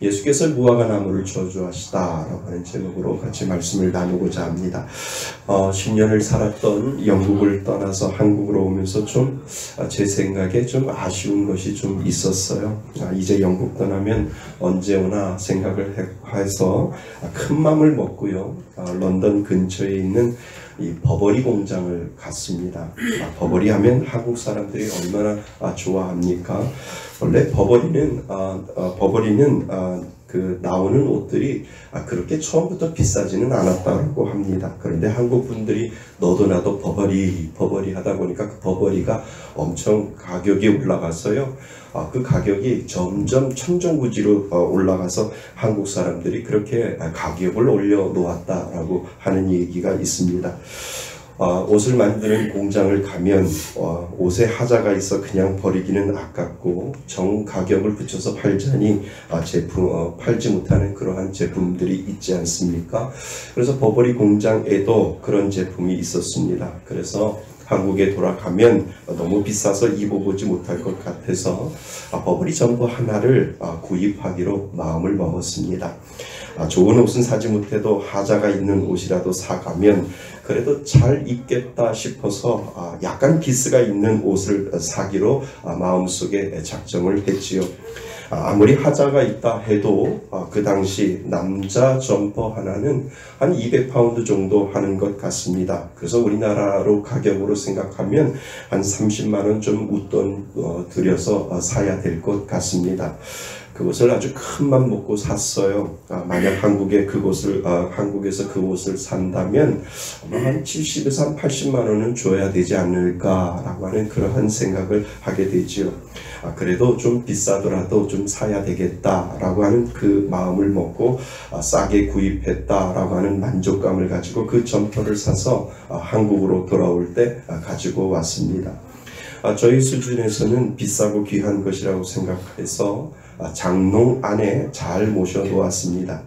예수께서 무화과 나무를 저주하시다라고 하는 제목으로 같이 말씀을 나누고자 합니다. 10년을 살았던 영국을 떠나서 한국으로 오면서 좀 제 생각에 좀 아쉬운 것이 좀 있었어요. 이제 영국 떠나면 언제 오나 생각을 해서 큰 마음을 먹고요. 런던 근처에 있는 이 버버리 공장을 갔습니다. 버버리 하면 한국 사람들이 얼마나 좋아합니까? 원래 버버리는 그 나오는 옷들이 그렇게 처음부터 비싸지는 않았다고 합니다. 그런데 한국 분들이 너도 나도 버버리 하다 보니까 그 버버리가 엄청 가격이 올라가서요. 그 가격이 점점 천정부지로 올라가서 한국 사람들이 그렇게 가격을 올려 놓았다라고 하는 얘기가 있습니다. 옷을 만드는 공장을 가면 옷에 하자가 있어 그냥 버리기는 아깝고 정 가격을 붙여서 팔자니 팔지 못하는 그러한 제품들이 있지 않습니까? 그래서 버버리 공장에도 그런 제품이 있었습니다. 그래서 한국에 돌아가면 너무 비싸서 입어보지 못할 것 같아서 버버리 점퍼 하나를 구입하기로 마음을 먹었습니다. 좋은 옷은 사지 못해도 하자가 있는 옷이라도 사가면 그래도 잘 입겠다 싶어서 약간 기스가 있는 옷을 사기로 마음속에 작정을 했지요. 아무리 하자가 있다 해도 그 당시 남자 점퍼 하나는 한 200파운드 정도 하는 것 같습니다. 그래서 우리나라로 가격으로 생각하면 한 30만원 좀 웃돈 들여서 사야 될 것 같습니다. 그것을 아주 큰 맘 먹고 샀어요. 만약 한국에서 그 옷을 산다면 아마 한 70에서 한 80만 원은 줘야 되지 않을까라고 하는 그러한 생각을 하게 되지요. 그래도 좀 비싸더라도 좀 사야 되겠다라고 하는 그 마음을 먹고 싸게 구입했다라고 하는 만족감을 가지고 그 점퍼를 사서 한국으로 돌아올 때 가지고 왔습니다. 저희 수준에서는 비싸고 귀한 것이라고 생각해서 장롱 안에 잘 모셔 놓았습니다.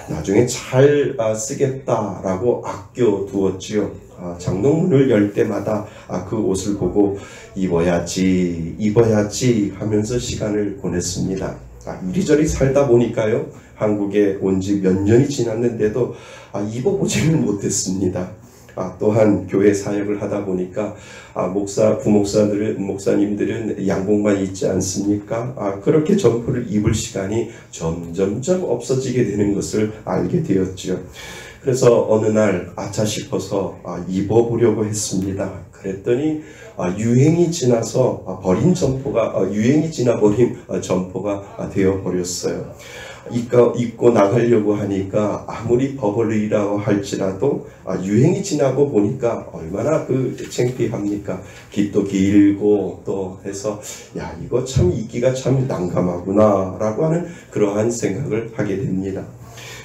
나중에 잘 쓰겠다라고 아껴 두었지요. 장롱문을 열 때마다 그 옷을 보고 입어야지 하면서 시간을 보냈습니다. 이리저리 살다 보니까요. 한국에 온 지 몇 년이 지났는데도 입어보지는 못했습니다. 또한 교회 사역을 하다 보니까 목사님들은 양복만 입지 않습니까? 그렇게 점퍼를 입을 시간이 점점점 없어지게 되는 것을 알게 되었죠. 그래서 어느 날 아차 싶어서 입어보려고 했습니다. 그랬더니 유행이 지나서 유행이 지나 버린 점퍼가 되어버렸어요. 입고 나가려고 하니까 아무리 버버리라고 할지라도 유행이 지나고 보니까 얼마나 창피합니까? 깃도 길고 또 해서 이거 참 입기가 참 난감하구나 라고 하는 그러한 생각을 하게 됩니다.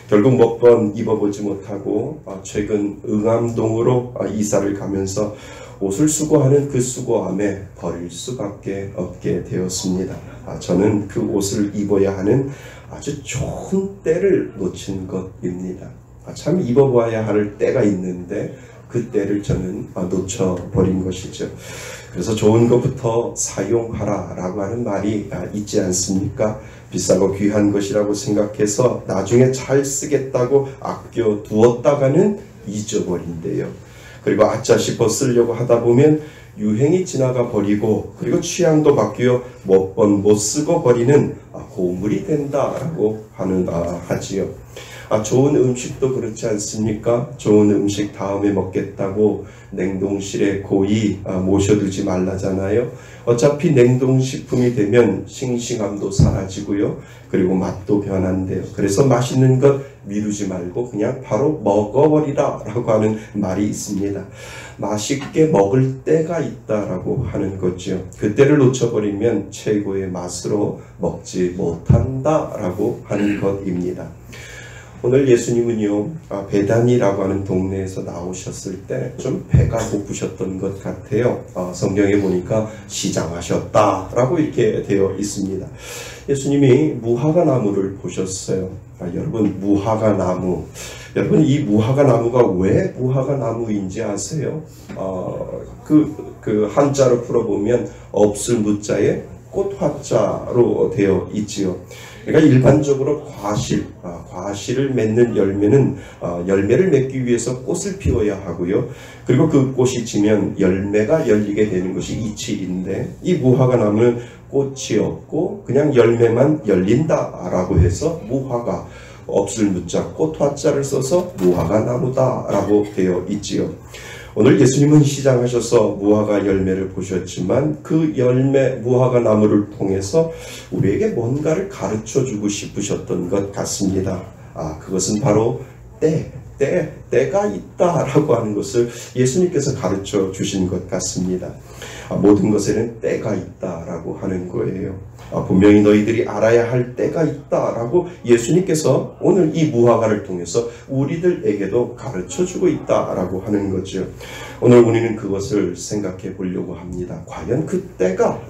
결국 몇 번 입어보지 못하고 최근 응암동으로 이사를 가면서 옷을 수거하는 그 수거함에 버릴 수밖에 없게 되었습니다. 저는 그 옷을 입어야 하는 아주 좋은 때를 놓친 것입니다. 참 입어봐야 할 때가 있는데 그 때를 저는 놓쳐버린 것이죠. 그래서 좋은 것부터 사용하라 라고 하는 말이 있지 않습니까? 비싸고 귀한 것이라고 생각해서 나중에 잘 쓰겠다고 아껴 두었다가는 잊어버린대요. 그리고 아차 싶어 쓰려고 하다 보면 유행이 지나가 버리고 그리고 취향도 바뀌어 몇 번 못 쓰고 버리는 고물이 된다라고 하지요. 좋은 음식도 그렇지 않습니까? 좋은 음식 다음에 먹겠다고 냉동실에 고이 모셔두지 말라잖아요. 어차피 냉동식품이 되면 싱싱함도 사라지고요. 그리고 맛도 변한대요. 그래서 맛있는 것 미루지 말고 그냥 바로 먹어버리라 라고 하는 말이 있습니다. 맛있게 먹을 때가 있다라고 하는 거죠. 그때를 놓쳐버리면 최고의 맛으로 먹지 못한다라고 하는 것입니다. 오늘 예수님은요, 베다니라고 하는 동네에서 나오셨을 때 좀 배가 고프셨던 것 같아요. 성경에 보니까 시장하셨다라고 이렇게 되어 있습니다. 예수님이 무화과 나무를 보셨어요. 여러분, 무화과 나무. 여러분, 이 무화과 나무가 왜 무화과 나무인지 아세요? 그 한자로 풀어보면 없을 무자에 꽃화자로 되어 있지요. 그러니까 일반적으로 과실을 맺는 열매는 열매를 맺기 위해서 꽃을 피워야 하고요. 그리고 그 꽃이 지면 열매가 열리게 되는 것이 이치인데, 이 무화과 나무는 꽃이 없고 그냥 열매만 열린다라고 해서 무화과, 없을 무자 꽃화자를 써서 무화과 나무다라고 되어 있지요. 오늘 예수님은 시장하셔서 무화과 열매를 보셨지만 그 열매 무화과 나무를 통해서 우리에게 뭔가를 가르쳐 주고 싶으셨던 것 같습니다. 그것은 바로 때가 있다라고 하는 것을 예수님께서 가르쳐 주신 것 같습니다. 모든 것에는 때가 있다라고 하는 거예요. 분명히 너희들이 알아야 할 때가 있다라고 예수님께서 오늘 이 무화과를 통해서 우리들에게도 가르쳐 주고 있다라고 하는 거죠. 오늘 우리는 그것을 생각해 보려고 합니다. 과연 그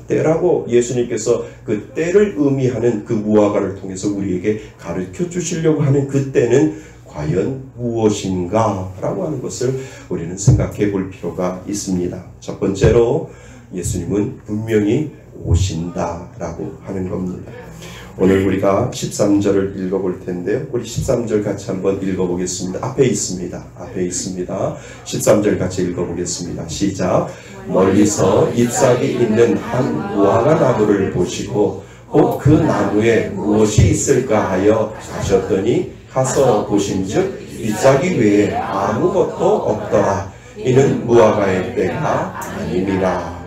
때라고 예수님께서 그 때를 의미하는 그 무화과를 통해서 우리에게 가르쳐 주시려고 하는 그 때는 과연 무엇인가 라고 하는 것을 우리는 생각해 볼 필요가 있습니다. 첫 번째로 예수님은 분명히 오신다라고 하는 겁니다. 오늘 우리가 13절을 읽어볼 텐데요. 우리 13절 같이 한번 읽어보겠습니다. 앞에 있습니다. 13절 같이 읽어보겠습니다. 시작. 멀리서 잎사귀 있는 한 무화과 나무를 보시고 곧 그 나무에 무엇이 있을까 하여 가셨더니 가서 보신즉 잎사귀 외에 아무것도 없더라. 이는 무화과의 때가 아님이라.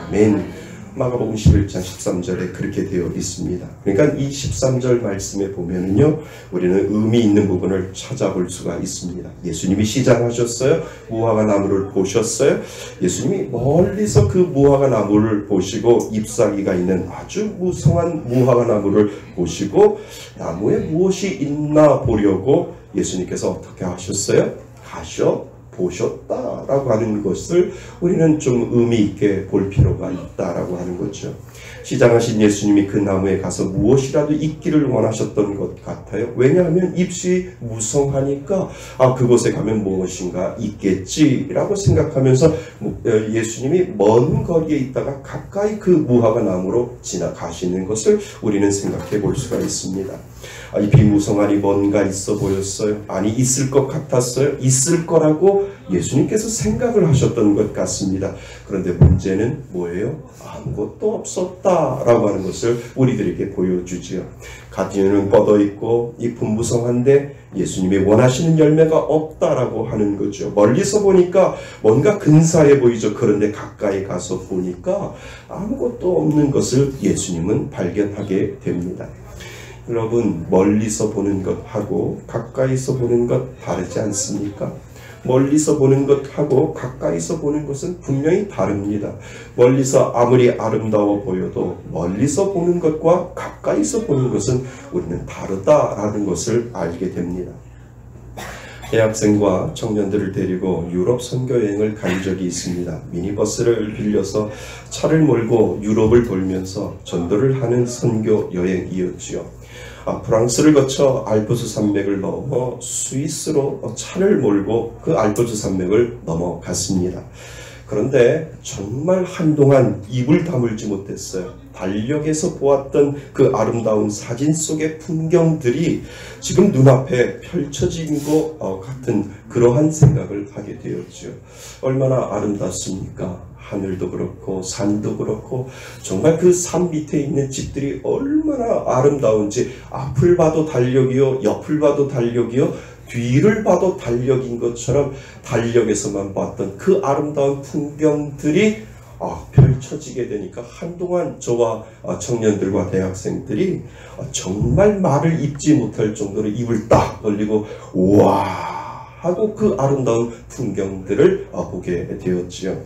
아멘. 마가복음 11장 13절에 그렇게 되어 있습니다. 그러니까 이 13절 말씀에 보면은요, 우리는 의미 있는 부분을 찾아볼 수가 있습니다. 예수님이 시장하셨어요. 무화과 나무를 보셨어요. 예수님이 멀리서 그 무화과 나무를 보시고 잎사귀가 있는 아주 무성한 무화과 나무를 보시고 나무에 무엇이 있나 보려고 예수님께서 어떻게 하셨어요? 가셔 보셨다라고 하는 것을 우리는 좀 의미 있게 볼 필요가 있다라고 하는 거죠. 시장하신 예수님이 그 나무에 가서 무엇이라도 있기를 원하셨던 것 같아요. 왜냐하면 잎이 무성하니까 그곳에 가면 무엇인가 있겠지라고 생각하면서 예수님이 먼 거리에 있다가 가까이 그 무화과 나무로 지나가시는 것을 우리는 생각해 볼 수가 있습니다. 잎이 무성하니 뭔가 있어 보였어요. 아니 있을 것 같았어요. 있을 거라고 예수님께서 생각을 하셨던 것 같습니다. 그런데 문제는 뭐예요? 아무것도 없었다라고 하는 것을 우리들에게 보여주지요. 가지는 뻗어 있고 잎은 무성한데 예수님이 원하시는 열매가 없다라고 하는 거죠. 멀리서 보니까 뭔가 근사해 보이죠. 그런데 가까이 가서 보니까 아무것도 없는 것을 예수님은 발견하게 됩니다. 여러분, 멀리서 보는 것하고 가까이서 보는 것 다르지 않습니까? 멀리서 보는 것하고 가까이서 보는 것은 분명히 다릅니다. 멀리서 아무리 아름다워 보여도 멀리서 보는 것과 가까이서 보는 것은 우리는 다르다라는 것을 알게 됩니다. 대학생과 청년들을 데리고 유럽 선교여행을 간 적이 있습니다. 미니버스를 빌려서 차를 몰고 유럽을 돌면서 전도를 하는 선교 여행이었지요. 프랑스를 거쳐 알프스 산맥을 넘어 스위스로 차를 몰고 그 알프스 산맥을 넘어갔습니다. 그런데 정말 한동안 입을 다물지 못했어요. 달력에서 보았던 그 아름다운 사진 속의 풍경들이 지금 눈앞에 펼쳐진 것 같은 그러한 생각을 하게 되었죠. 얼마나 아름답습니까? 하늘도 그렇고 산도 그렇고 정말 그 산 밑에 있는 집들이 얼마나 아름다운지 앞을 봐도 달력이요, 옆을 봐도 달력이요, 뒤를 봐도 달력인 것처럼 달력에서만 봤던 그 아름다운 풍경들이 펼쳐지게 되니까 한동안 저와 청년들과 대학생들이 정말 말을 잇지 못할 정도로 입을 딱 벌리고 우와 하고 그 아름다운 풍경들을 보게 되었지요.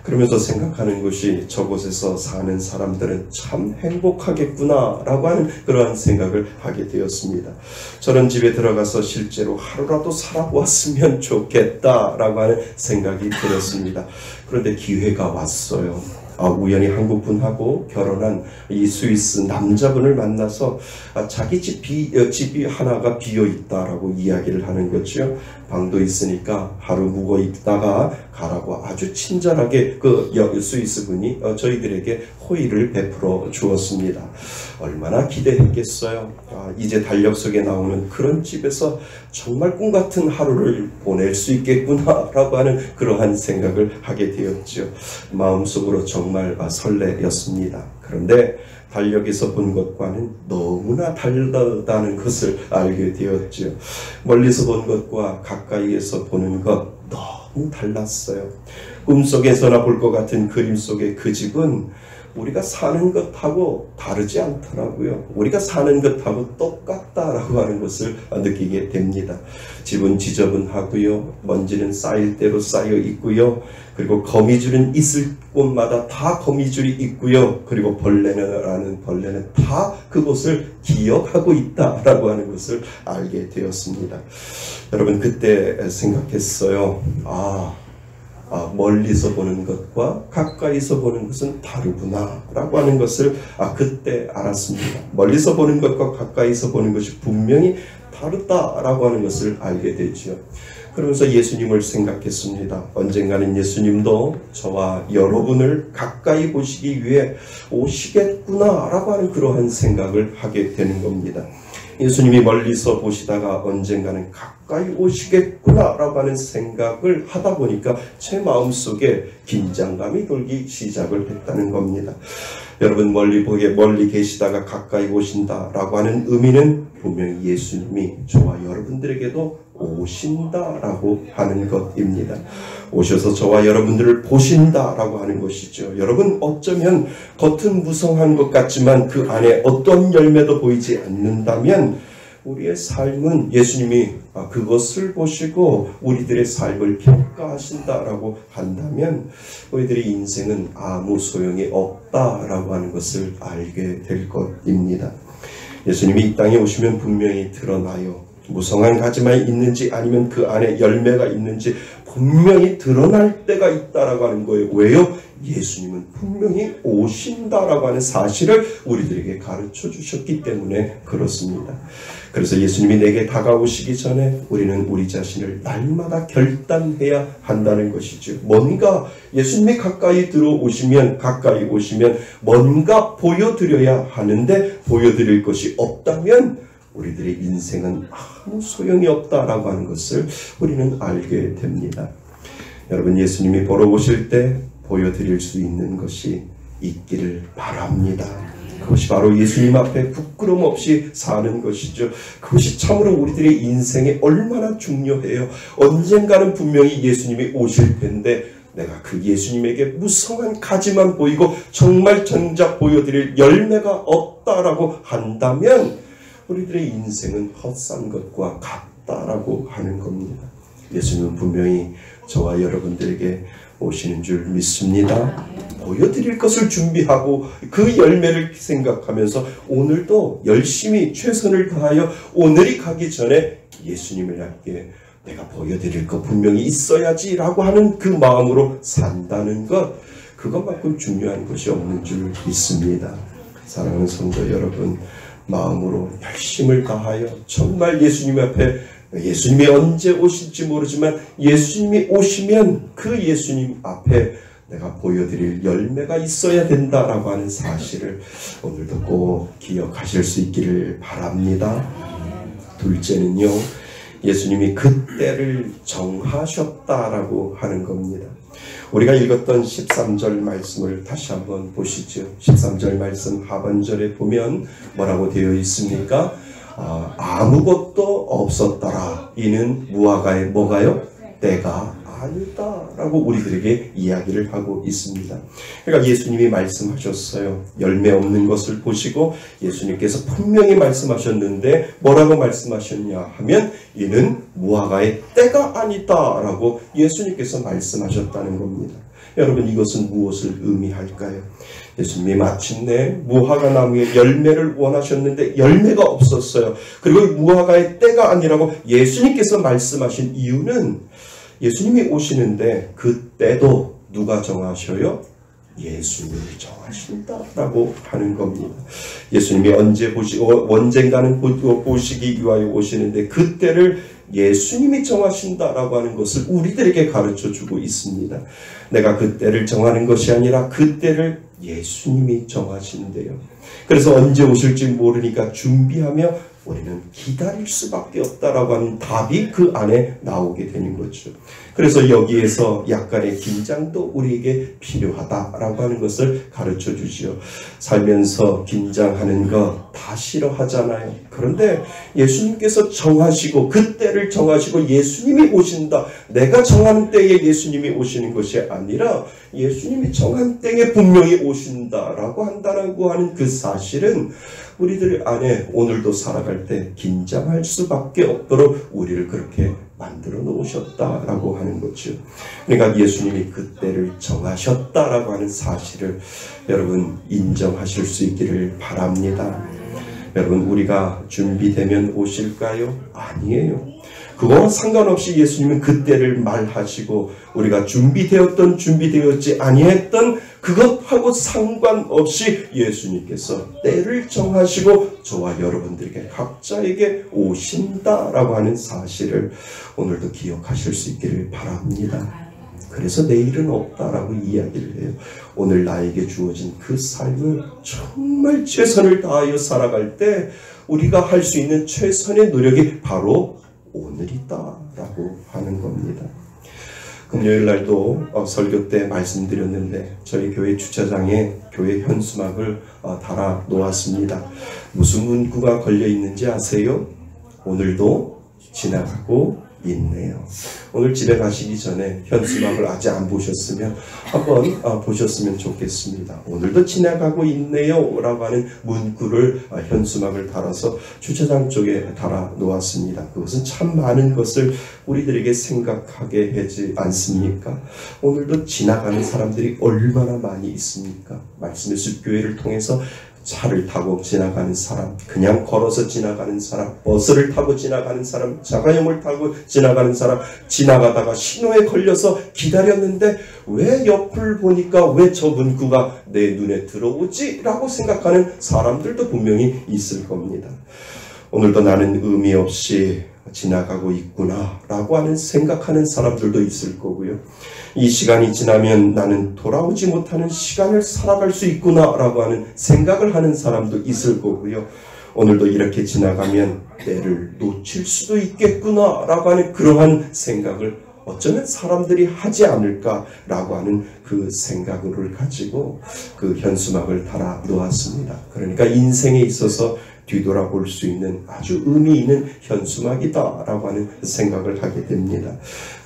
그러면서 생각하는 것이 저곳에서 사는 사람들은 참 행복하겠구나 라고 하는 그러한 생각을 하게 되었습니다. 저런 집에 들어가서 실제로 하루라도 살아보았으면 좋겠다 라고 하는 생각이 들었습니다. 그런데 기회가 왔어요. 우연히 한국분하고 결혼한 이 스위스 남자분을 만나서 자기 집이 하나가 비어있다라고 이야기를 하는 거죠. 방도 있으니까 하루 묵어 있다가 가라고 아주 친절하게 그 스위스 분이 저희들에게 호의를 베풀어 주었습니다. 얼마나 기대했겠어요. 이제 달력 속에 나오는 그런 집에서 정말 꿈같은 하루를 보낼 수 있겠구나 라고 하는 그러한 생각을 하게 되었죠. 마음속으로 정말 설레였습니다. 그런데 달력에서 본 것과는 너무나 다르다는 것을 알게 되었죠. 멀리서 본 것과 가까이에서 보는 것 너무 달랐어요. 꿈속에서나 볼 것 같은 그림 속의 그 집은 우리가 사는 것하고 다르지 않더라고요. 우리가 사는 것하고 똑같다라고 하는 것을 느끼게 됩니다. 집은 지저분하고요. 먼지는 쌓일 대로 쌓여 있고요. 그리고 거미줄은 있을 곳마다 다 거미줄이 있고요. 그리고 벌레는 다 그곳을 기억하고 있다라고 하는 것을 알게 되었습니다. 여러분 그때 생각했어요. 멀리서 보는 것과 가까이서 보는 것은 다르구나 라고 하는 것을 그때 알았습니다. 멀리서 보는 것과 가까이서 보는 것이 분명히 다르다라고 하는 것을 알게 되죠. 그러면서 예수님을 생각했습니다. 언젠가는 예수님도 저와 여러분을 가까이 보시기 위해 오시겠구나 라고 하는 그러한 생각을 하게 되는 겁니다. 예수님이 멀리서 보시다가 언젠가는 가까이 오시겠구나 라고 하는 생각을 하다 보니까 제 마음속에 긴장감이 돌기 시작을 했다는 겁니다. 여러분 멀리 계시다가 가까이 오신다 라고 하는 의미는 분명히 예수님이 저와 여러분들에게도 오신다라고 하는 것입니다. 오셔서 저와 여러분들을 보신다라고 하는 것이죠. 여러분 어쩌면 겉은 무성한 것 같지만 그 안에 어떤 열매도 보이지 않는다면 우리의 삶은 예수님이 그것을 보시고 우리들의 삶을 평가하신다라고 한다면 우리들의 인생은 아무 소용이 없다라고 하는 것을 알게 될 것입니다. 예수님이 이 땅에 오시면 분명히 드러나요. 무성한 가지만 있는지 아니면 그 안에 열매가 있는지 분명히 드러날 때가 있다라고 하는 거예요. 왜요? 예수님은 분명히 오신다라고 하는 사실을 우리들에게 가르쳐 주셨기 때문에 그렇습니다. 그래서 예수님이 내게 다가오시기 전에 우리는 우리 자신을 날마다 결단해야 한다는 것이죠. 뭔가 예수님이 가까이 오시면 뭔가 보여드려야 하는데 보여드릴 것이 없다면 우리들의 인생은 아무 소용이 없다라고 하는 것을 우리는 알게 됩니다. 여러분 예수님이 보러 오실 때 보여드릴 수 있는 것이 있기를 바랍니다. 그것이 바로 예수님 앞에 부끄럼 없이 사는 것이죠. 그것이 참으로 우리들의 인생에 얼마나 중요해요. 언젠가는 분명히 예수님이 오실 텐데 내가 그 예수님에게 무성한 가지만 보이고 정말 정작 보여드릴 열매가 없다라고 한다면 우리들의 인생은 헛산 것과 같다라고 하는 겁니다. 예수님은 분명히 저와 여러분들에게 오시는 줄 믿습니다. 보여드릴 것을 준비하고 그 열매를 생각하면서 오늘도 열심히 최선을 다하여 오늘이 가기 전에 예수님을 향해 내가 보여드릴 것 분명히 있어야지 라고 하는 그 마음으로 산다는 것, 그것만큼 중요한 것이 없는 줄 믿습니다. 사랑하는 성도 여러분, 마음으로 열심을 다하여 정말 예수님 앞에, 예수님이 언제 오실지 모르지만 예수님이 오시면 그 예수님 앞에 내가 보여드릴 열매가 있어야 된다라고 하는 사실을 오늘도 꼭 기억하실 수 있기를 바랍니다. 둘째는요, 예수님이 그때를 정하셨다라고 하는 겁니다. 우리가 읽었던 13절 말씀을 다시 한번 보시죠. 13절 말씀 하반절에 보면 뭐라고 되어 있습니까? 아무것도 없었더라. 이는 무화과의 뭐가요? 때가 아니다 라고 우리들에게 이야기를 하고 있습니다. 그러니까 예수님이 말씀하셨어요. 열매 없는 것을 보시고 예수님께서 분명히 말씀하셨는데 뭐라고 말씀하셨냐 하면 이는 무화과의 때가 아니다 라고 예수님께서 말씀하셨다는 겁니다. 여러분 이것은 무엇을 의미할까요? 예수님이 마침내 무화과 나무의 열매를 원하셨는데 열매가 없었어요. 그리고 무화과의 때가 아니라고 예수님께서 말씀하신 이유는 예수님이 오시는데 그 때도 누가 정하셔요? 예수님이 정하신다라고 하는 겁니다. 예수님이 언젠가는 보시기 위하여 오시는데 그때를 예수님이 정하신다라고 하는 것을 우리들에게 가르쳐주고 있습니다. 내가 그때를 정하는 것이 아니라 그때를 예수님이 정하신대요. 그래서 언제 오실지 모르니까 준비하며 우리는 기다릴 수밖에 없다라고 하는 답이 그 안에 나오게 되는 거죠. 그래서 여기에서 약간의 긴장도 우리에게 필요하다라고 하는 것을 가르쳐 주지요. 살면서 긴장하는 거 다 싫어하잖아요. 그런데 예수님께서 정하시고 그때를 정하시고 예수님이 오신다. 내가 정하는 때에 예수님이 오시는 것이 아니라 예수님이 정한 때에 분명히 오신다라고 한다라고 하는 그 사실은 우리들 안에 오늘도 살아갈 때 긴장할 수밖에 없도록 우리를 그렇게 만들어 놓으셨다라고 하는 거죠. 그러니까 예수님이 그때를 정하셨다라고 하는 사실을 여러분 인정하실 수 있기를 바랍니다. 여러분 우리가 준비되면 오실까요? 아니에요. 그거와 상관없이 예수님은 그때를 말하시고 우리가 준비되었던 준비되었지 아니했던 그것하고 상관없이 예수님께서 때를 정하시고 저와 여러분들에게 각자에게 오신다라고 하는 사실을 오늘도 기억하실 수 있기를 바랍니다. 그래서 내일은 없다라고 이야기를 해요. 오늘 나에게 주어진 그 삶을 정말 최선을 다하여 살아갈 때 우리가 할 수 있는 최선의 노력이 바로 오늘이다라고 하는 겁니다. 금요일 날도 설교 때 말씀드렸는데 저희 교회 주차장에 교회 현수막을 달아 놓았습니다. 무슨 문구가 걸려 있는지 아세요? 오늘도 지나가고 있네요. 오늘 집에 가시기 전에 현수막을 아직 안 보셨으면 한번 보셨으면 좋겠습니다. 오늘도 지나가고 있네요 라고 하는 문구를 현수막을 달아서 주차장 쪽에 달아 놓았습니다. 그것은 참 많은 것을 우리들에게 생각하게 하지 않습니까? 오늘도 지나가는 사람들이 얼마나 많이 있습니까? 말씀의 숲교회를 통해서 차를 타고 지나가는 사람, 그냥 걸어서 지나가는 사람, 버스를 타고 지나가는 사람, 자가용을 타고 지나가는 사람, 지나가다가 신호에 걸려서 기다렸는데 왜 옆을 보니까 왜 저 문구가 내 눈에 들어오지? 라고 생각하는 사람들도 분명히 있을 겁니다. 오늘도 나는 의미 없이 지나가고 있구나 라고 하는 생각하는 사람들도 있을 거고요. 이 시간이 지나면 나는 돌아오지 못하는 시간을 살아갈 수 있구나 라고 하는 생각을 하는 사람도 있을 거고요. 오늘도 이렇게 지나가면 때를 놓칠 수도 있겠구나 라고 하는 그러한 생각을 어쩌면 사람들이 하지 않을까라고 하는 그 생각을 가지고 그 현수막을 달아 놓았습니다. 그러니까 인생에 있어서 뒤돌아볼 수 있는 아주 의미 있는 현수막이다라고 하는 생각을 하게 됩니다.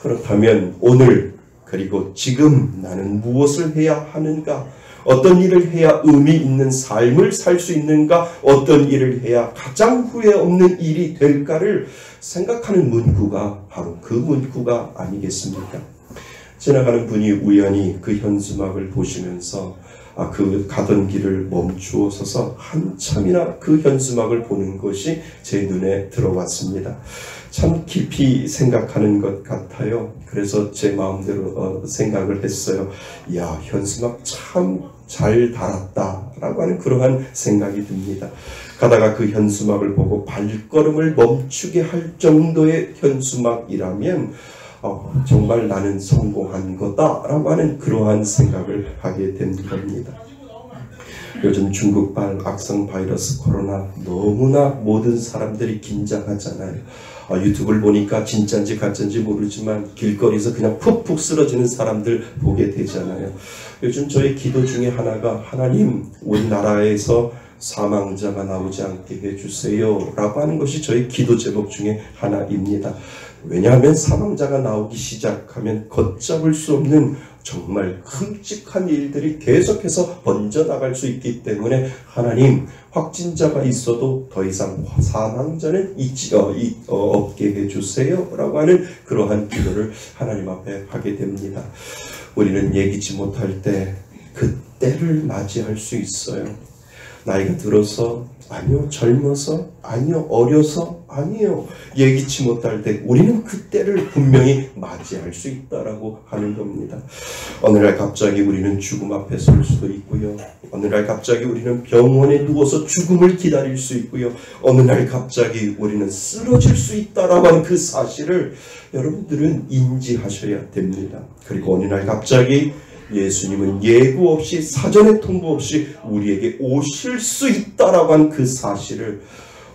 그렇다면 오늘 그리고 지금 나는 무엇을 해야 하는가? 어떤 일을 해야 의미 있는 삶을 살 수 있는가? 어떤 일을 해야 가장 후회 없는 일이 될까를 생각하는 문구가 바로 그 문구가 아니겠습니까? 지나가는 분이 우연히 그 현수막을 보시면서 그 가던 길을 멈추어 서서 한참이나 그 현수막을 보는 것이 제 눈에 들어왔습니다. 참 깊이 생각하는 것 같아요. 그래서 제 마음대로 생각을 했어요. 야, 현수막 참 잘 달았다 라고 하는 그러한 생각이 듭니다. 가다가 그 현수막을 보고 발걸음을 멈추게 할 정도의 현수막이라면 정말 나는 성공한 거다라고 하는 그러한 생각을 하게 된 겁니다. 요즘 중국발 악성 바이러스 코로나 너무나 모든 사람들이 긴장하잖아요. 유튜브를 보니까 진짜인지 가짜인지 모르지만 길거리에서 그냥 푹푹 쓰러지는 사람들 보게 되잖아요. 요즘 저의 기도 중에 하나가 하나님 우리나라에서 사망자가 나오지 않게 해주세요 라고 하는 것이 저희 기도 제목 중에 하나입니다. 왜냐하면 사망자가 나오기 시작하면 걷잡을 수 없는 정말 끔찍한 일들이 계속해서 번져나갈 수 있기 때문에 하나님 확진자가 있어도 더 이상 사망자는 없게 해주세요 라고 하는 그러한 기도를 하나님 앞에 하게 됩니다. 우리는 예기치 못할 때 그때를 맞이할 수 있어요. 나이가 들어서? 아니요. 젊어서? 아니요. 어려서? 아니요. 예기치 못할 때 우리는 그때를 분명히 맞이할 수 있다라고 하는 겁니다. 어느 날 갑자기 우리는 죽음 앞에 설 수도 있고요. 어느 날 갑자기 우리는 병원에 누워서 죽음을 기다릴 수 있고요. 어느 날 갑자기 우리는 쓰러질 수 있다라고 하는 그 사실을 여러분들은 인지하셔야 됩니다. 그리고 어느 날 갑자기 예수님은 예고 없이 사전에 통보 없이 우리에게 오실 수 있다라고 하는 그 사실을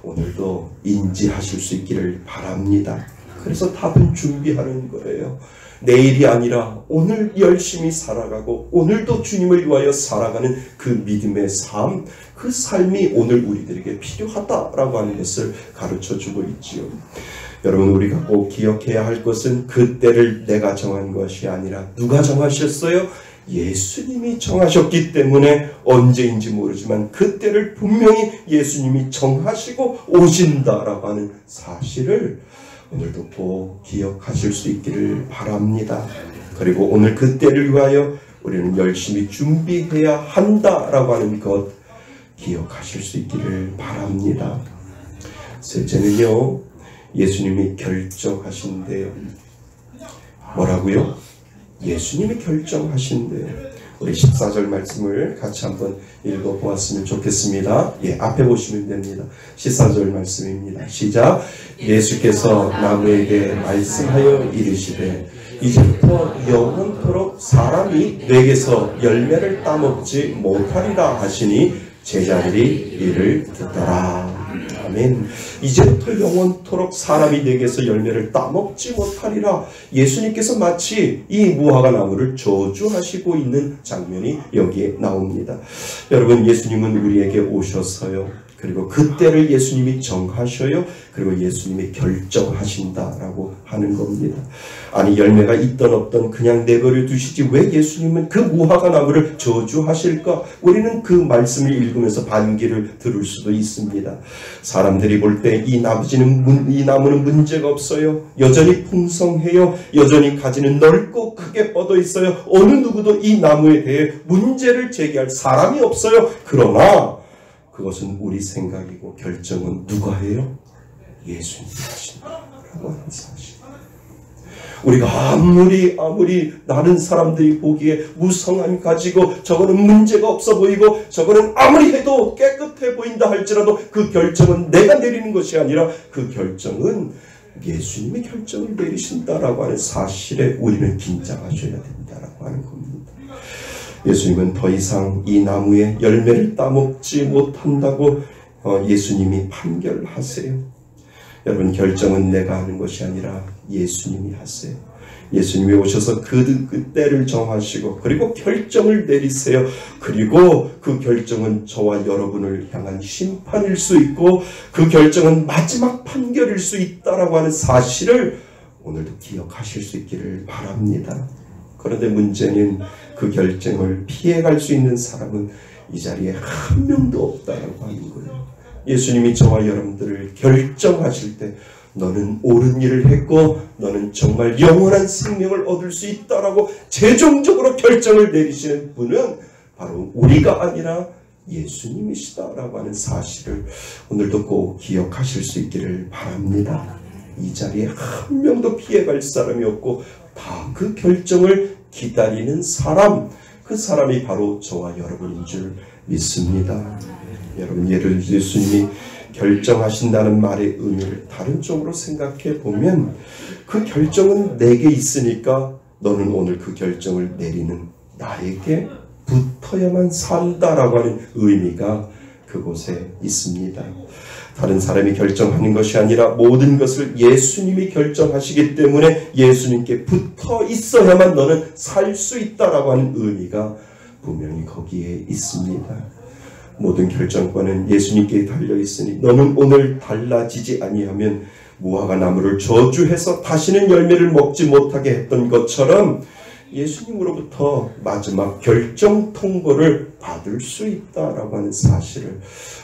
오늘도 인지하실 수 있기를 바랍니다. 그래서 답은 준비하는 거예요. 내일이 아니라 오늘 열심히 살아가고 오늘도 주님을 위하여 살아가는 그 믿음의 삶, 그 삶이 오늘 우리들에게 필요하다라고 하는 것을 가르쳐주고 있지요. 여러분, 우리가 꼭 기억해야 할 것은 그때를 내가 정한 것이 아니라 누가 정하셨어요? 예수님이 정하셨기 때문에 언제인지 모르지만 그때를 분명히 예수님이 정하시고 오신다라고 하는 사실을 오늘도 꼭 기억하실 수 있기를 바랍니다. 그리고 오늘 그때를 위하여 우리는 열심히 준비해야 한다라고 하는 것 기억하실 수 있기를 바랍니다. 셋째는요, 예수님이 결정하신대요. 뭐라고요? 예수님이 결정하신대요. 우리 14절 말씀을 같이 한번 읽어보았으면 좋겠습니다. 앞에 보시면 됩니다. 14절 말씀입니다. 시작. 예수께서 나무에게 말씀하여 이르시되 이제부터 영원토록 사람이 내게서 열매를 따먹지 못하리라 하시니 제자들이 이를 듣더라. 아멘. 이제부터 영원토록 사람이 내게서 열매를 따먹지 못하리라. 예수님께서 마치 이 무화과 나무를 저주하시고 있는 장면이 여기에 나옵니다. 여러분, 예수님은 우리에게 오셔서요, 그리고 그때를 예수님이 정하셔요. 그리고 예수님이 결정하신다라고 하는 겁니다. 아니, 열매가 있던 없던 그냥 내버려 두시지 왜 예수님은 그 무화과 나무를 저주하실까? 우리는 그 말씀을 읽으면서 반기를 들을 수도 있습니다. 사람들이 볼 때 이 나무는 문제가 없어요. 여전히 풍성해요. 여전히 가지는 넓고 크게 뻗어 있어요. 어느 누구도 이 나무에 대해 문제를 제기할 사람이 없어요. 그러나 그것은 우리 생각이고 결정은 누가 해요? 예수님이 하신다라고 하는 사실. 우리가 아무리 다른 사람들이 보기에 무성함 가지고 저거는 문제가 없어 보이고 저거는 아무리 해도 깨끗해 보인다 할지라도 그 결정은 내가 내리는 것이 아니라 그 결정은 예수님이 결정을 내리신다라고 하는 사실에 우리는 긴장하셔야 된다라고 하는 겁니다. 예수님은 더 이상 이 나무에 열매를 따먹지 못한다고 예수님이 판결하세요. 여러분, 결정은 내가 하는 것이 아니라 예수님이 하세요. 예수님이 오셔서 그때를 정하시고 그리고 결정을 내리세요. 그리고 그 결정은 저와 여러분을 향한 심판일 수 있고 그 결정은 마지막 판결일 수 있다라고 하는 사실을 오늘도 기억하실 수 있기를 바랍니다. 그런데 문제는 그 결정을 피해갈 수 있는 사람은 이 자리에 한 명도 없다라고 하는 거예요. 예수님이 저와 여러분들을 결정하실 때 너는 옳은 일을 했고 너는 정말 영원한 생명을 얻을 수 있다라고 최종적으로 결정을 내리시는 분은 바로 우리가 아니라 예수님이시다라고 하는 사실을 오늘도 꼭 기억하실 수 있기를 바랍니다. 이 자리에 한 명도 피해갈 사람이 없고 다 그 결정을 기다리는 사람, 그 사람이 바로 저와 여러분인 줄 믿습니다. 여러분, 예수님이 결정하신다는 말의 의미를 다른 쪽으로 생각해 보면 그 결정은 내게 있으니까 너는 오늘 그 결정을 내리는 나에게 붙어야만 산다라고 하는 의미가 그곳에 있습니다. 다른 사람이 결정하는 것이 아니라 모든 것을 예수님이 결정하시기 때문에 예수님께 붙어 있어야만 너는 살 수 있다라고 하는 의미가 분명히 거기에 있습니다. 모든 결정권은 예수님께 달려 있으니 너는 오늘 달라지지 아니하면 무화과 나무를 저주해서 다시는 열매를 먹지 못하게 했던 것처럼 예수님으로부터 마지막 결정 통보를 받을 수 있다라고 하는 사실을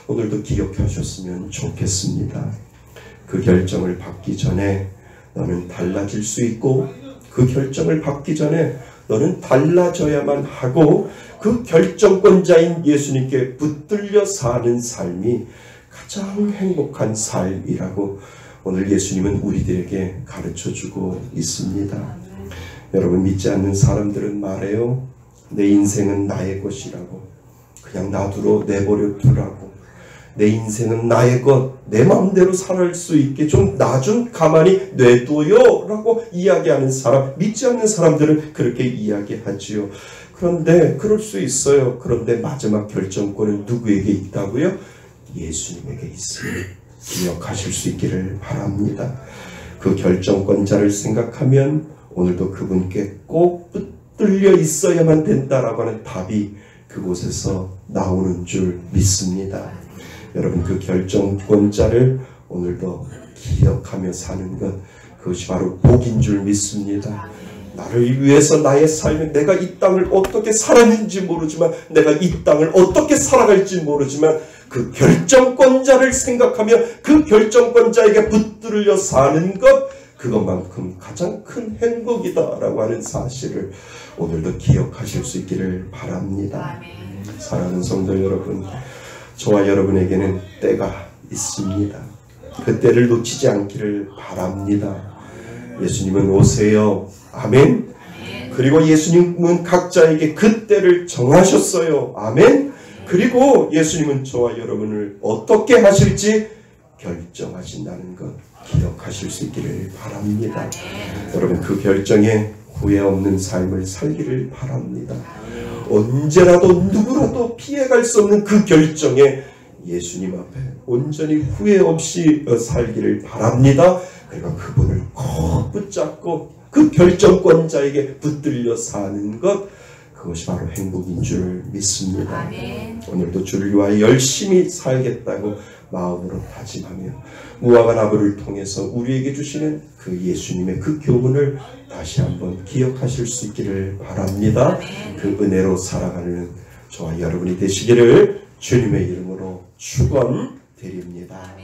오늘도 기억하셨으면 좋겠습니다. 그 결정을 받기 전에 너는 달라질 수 있고 그 결정을 받기 전에 너는 달라져야만 하고 그 결정권자인 예수님께 붙들려 사는 삶이 가장 행복한 삶이라고 오늘 예수님은 우리들에게 가르쳐주고 있습니다. 여러분, 믿지 않는 사람들은 말해요. 내 인생은 나의 것이라고, 그냥 놔두러 내버려 두라고, 내 인생은 나의 것, 내 마음대로 살 수 있게 좀 나 좀 가만히 뇌둬요 라고 이야기하는 사람, 믿지 않는 사람들은 그렇게 이야기하지요. 그런데 그럴 수 있어요. 그런데 마지막 결정권은 누구에게 있다고요? 예수님에게 있으니 기억하실 수 있기를 바랍니다. 그 결정권자를 생각하면 오늘도 그분께 꼭 붙들려 있어야만 된다라고 하는 답이 그곳에서 나오는 줄 믿습니다. 여러분, 그 결정권자를 오늘도 기억하며 사는 것, 그것이 바로 복인 줄 믿습니다. 나를 위해서 나의 삶에 내가 이 땅을 어떻게 살았는지 모르지만, 내가 이 땅을 어떻게 살아갈지 모르지만 그 결정권자를 생각하며 그 결정권자에게 붙들려 사는 것, 그것만큼 가장 큰 행복이다라고 하는 사실을 오늘도 기억하실 수 있기를 바랍니다. 사랑하는 성도 여러분, 저와 여러분에게는 때가 있습니다. 그 때를 놓치지 않기를 바랍니다. 예수님은 오세요. 아멘. 그리고 예수님은 각자에게 그 때를 정하셨어요. 아멘. 그리고 예수님은 저와 여러분을 어떻게 하실지 결정하신다는 것 기억하실 수 있기를 바랍니다. 여러분, 그 결정에 후회 없는 삶을 살기를 바랍니다. 언제라도 누구라도 피해갈 수 없는 그 결정에 예수님 앞에 온전히 후회 없이 살기를 바랍니다. 그리고 그분을 꼭 붙잡고 그 결정권자에게 붙들려 사는 것, 그것이 바로 행복인 줄 믿습니다. 아멘. 오늘도 주를 위하여 열심히 살겠다고 마음으로 다짐하며 무화과 나무를 통해서 우리에게 주시는 그 예수님의 그 교훈을 다시 한번 기억하실 수 있기를 바랍니다. 아멘. 그 은혜로 살아가는 저와 여러분이 되시기를 주님의 이름으로 축원드립니다.